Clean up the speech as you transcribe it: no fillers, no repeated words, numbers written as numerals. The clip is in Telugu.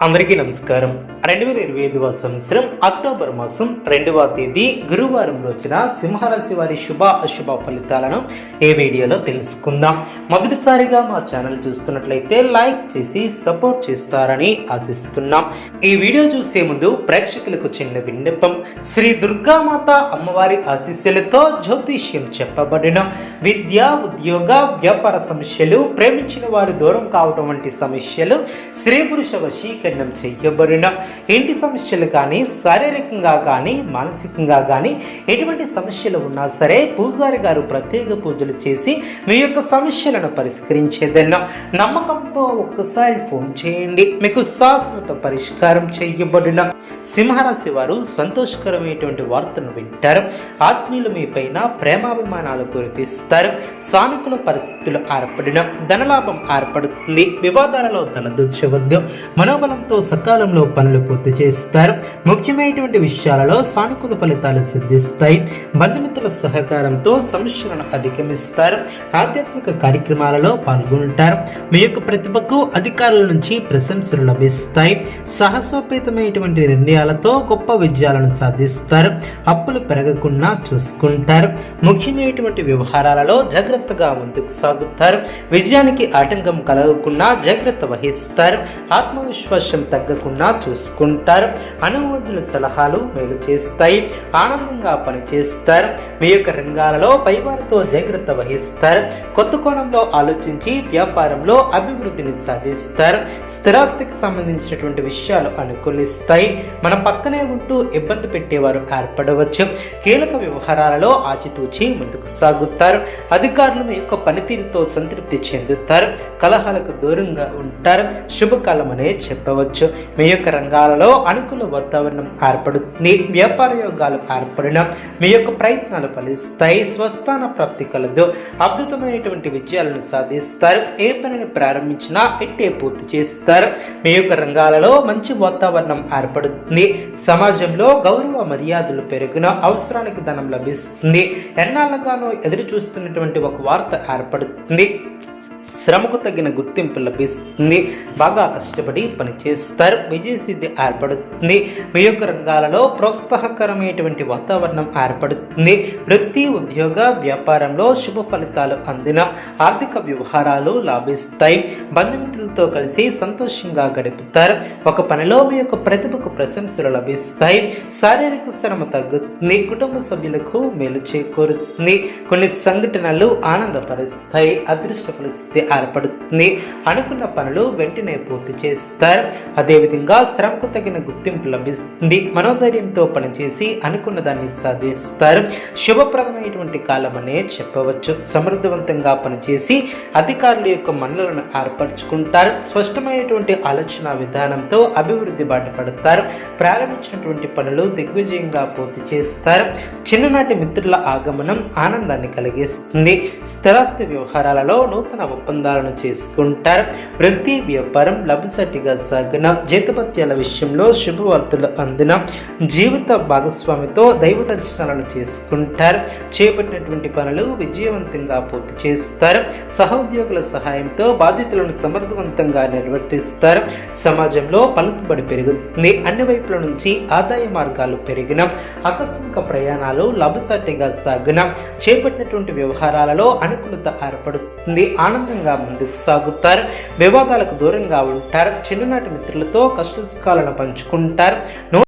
అందరికీ నమస్కారం. 2025వ సంవత్సరం అక్టోబర్ మాసం 2వ తేదీ గురువారం రోజున సింహరాశి వారి శుభ అశుభ ఫలితాలను ఈ వీడియోలో తెలుసుకుందాం. మొదటిసారిగా మా ఛానల్ చూస్తున్నట్లయితే లైక్ చేసి సపోర్ట్ చేస్తారని ఆశిస్తున్నాం. ఈ వీడియో చూసే ముందు ప్రేక్షకులకు చిన్న విన్నపం. శ్రీ దుర్గామాత అమ్మవారి ఆశీస్సులతో జ్యోతిష్యం చెప్పబడిన విద్య, ఉద్యోగ, వ్యాపార సమస్యలు, ప్రేమించిన వారు దూరం కావడం వంటి సమస్యలు, స్త్రీ పురుష వశీకరణ చేయబడిన ఇంటి సమస్యలు కానీ, శారీరకంగా కానీ, మానసికంగా కానీ ఎటువంటి సమస్యలు ఉన్నా సరే పూజారి గారు ప్రత్యేక పూజలు చేసి మీ యొక్క సమస్యలను పరిష్కరించేదన్న నమ్మకంతో ఒక్కసారి ఫోన్ చేయండి. మీకు శాశ్వత పరిష్కారం చేయబడిన సింహరాశి వారు సంతోషకరమైనటువంటి వార్తను వింటారు. ఆత్మీయులు మీ పైన ప్రేమాభిమానాలు కురిపిస్తారు. సానుకూల పరిస్థితులు ఏర్పడిన ధనలాభం ఏర్పడుతుంది. వివాదాలలో తలదూర్చవద్దు. మనోబలంతో సకాలంలో పనులు పూర్తి చేస్తారు. ముఖ్యమైనటువంటి విషయాలలో సానుకూల ఫలితాలు సిద్ధిస్తాయి. బంధుమిత్రుల సహకారంతో సమస్యలను అధిగమిస్తారు. ఆధ్యాత్మిక కార్యక్రమాలలో పాల్గొంటారు. మీ యొక్క ప్రతిభకు అధికారుల నుంచి ప్రశంసలు లభిస్తాయి. సాహసోపేతమైనటువంటి నిర్ణయాలతో గొప్ప విజయాలను సాధిస్తారు. అప్పులు పెరగకుండా చూసుకుంటారు. ముఖ్యమైనటువంటి వ్యవహారాలలో జాగ్రత్తగా ముందుకు సాగుతారు. విజయానికి ఆటంకం కలగకుండా జాగ్రత్త వహిస్తారు. ఆత్మవిశ్వాసం తగ్గకుండా చూసుకుంటారు. అనుభవజ్ఞుల సలహాలు మేలు చేస్తాయి. ఆనందంగా పనిచేస్తారు. మీ యొక్క రంగాలలో పైవారితో జాగ్రత్త వహిస్తారు. కొత్త కోణంలో ఆలోచించి వ్యాపారంలో అభివృద్ధిని సాధిస్తారు. స్థిరాస్తికి సంబంధించినటువంటి విషయాలు అనుకూలిస్తాయి. మన పక్కనే ఉంటూ ఇబ్బంది పెట్టేవారు ఏర్పడవచ్చు. కీలక వ్యవహారాలలో ఆచితూచి ముందుకు సాగుతారు. అధికారులు మీ యొక్క పనితీరుతో సంతృప్తి చెందుతారు. కలహాలకు దూరంగా ఉంటారు. శుభకాలం అనే చెప్పవచ్చు. మీ యొక్క రంగాలలో అనుకూల వాతావరణం ఏర్పడుతుంది. వ్యాపార యోగాలు ఏర్పడిన మీ యొక్క ప్రయత్నాలు ఫలిస్తాయి. స్వస్థాన ప్రాప్తి కలదు. అద్భుతమైనటువంటి విజయాలను సాధిస్తారు. ఏ పనిని ప్రారంభించినా ఎట్టే పూర్తి చేస్తారు. మీ యొక్క రంగాలలో మంచి వాతావరణం ఏర్పడుతుంది. సమాజంలో గౌరవ మర్యాదలు పెరిగిన అవసరానికి ధనం లభిస్తుంది. ఎన్నాళ్ళగానో ఎదురు చూస్తున్నటువంటి ఒక వార్త ఏర్పడుతుంది. శ్రమకు తగిన గుర్తింపు లభిస్తుంది. బాగా కష్టపడి పనిచేస్తారు. విజయసిద్ధి ఏర్పడుతుంది. మీ యొక్క రంగాలలో ప్రోత్సాహకరమైనటువంటి వాతావరణం ఏర్పడుతుంది. వృత్తి, ఉద్యోగ, వ్యాపారంలో శుభ ఫలితాలు అందిన ఆర్థిక వ్యవహారాలు లాభిస్తాయి. బంధుమిత్రులతో కలిసి సంతోషంగా గడుపుతారు. ఒక పనిలో మీ యొక్క ప్రతిభకు ప్రశంసలు లభిస్తాయి. శారీరక శ్రమ తగ్గుతుంది. కుటుంబ సభ్యులకు మేలు చేకూరుతుంది. కొన్ని సంఘటనలు ఆనందపరుస్తాయి. అదృష్ట పరిస్థితి ఏర్పడుతుంది. అనుకున్న పనులు వెంటనే పూర్తి చేస్తారు. అదేవిధంగా శ్రమకు తగిన గుర్తింపు లభిస్తుంది. మనోధైర్యంతో పనిచేసి అనుకున్న దాన్ని సాధిస్తారు. శుభప్రదమైనటువంటి కాలం అనే చెప్పవచ్చు. సమర్థవంతంగా పనిచేసి అధికారుల యొక్క మన్నలను ఏర్పరచుకుంటారు. స్పష్టమైనటువంటి ఆలోచన విధానంతో అభివృద్ధి బాటపడతారు. ప్రారంభించినటువంటి పనులు దిగ్విజయంగా పూర్తి చేస్తారు. చిన్ననాటి మిత్రుల ఆగమనం ఆనందాన్ని కలిగిస్తుంది. స్థిరాస్తి వ్యవహారాలలో నూతన ఒప్పందాలను చేసుకుంటారు. వృత్తి, వ్యాపారం లభసటిగా సాగిన జీతభత్యాల విషయంలో శుభవార్తలు అందిన జీవిత భాగస్వామితో దైవ దర్శనాలను చేసుకుంటారు. చేపట్టినటువంటి పనులు విజయవంతంగా పూర్తి చేస్తారు. సహోద్యోగుల సహాయంతో బాధ్యతలను సమర్థవంతంగా నిర్వర్తిస్తారు. సమాజంలో పలుకుబడి పెరుగుతుంది. అన్ని వైపుల నుంచి ఆదాయ మార్గాలు పెరిగిన ఆకస్మిక ప్రయాణాలు లభసాటిగా సాగిన చేపట్టినటువంటి వ్యవహారాలలో అనుకూలత ఏర్పడుతుంది. ఆనందంగా ముందుకు సాగుతారు. వివాదాలకు దూరంగా ఉంటారు. చిన్ననాటి మిత్రులతో కష్ట సుఖాలను పంచుకుంటారు.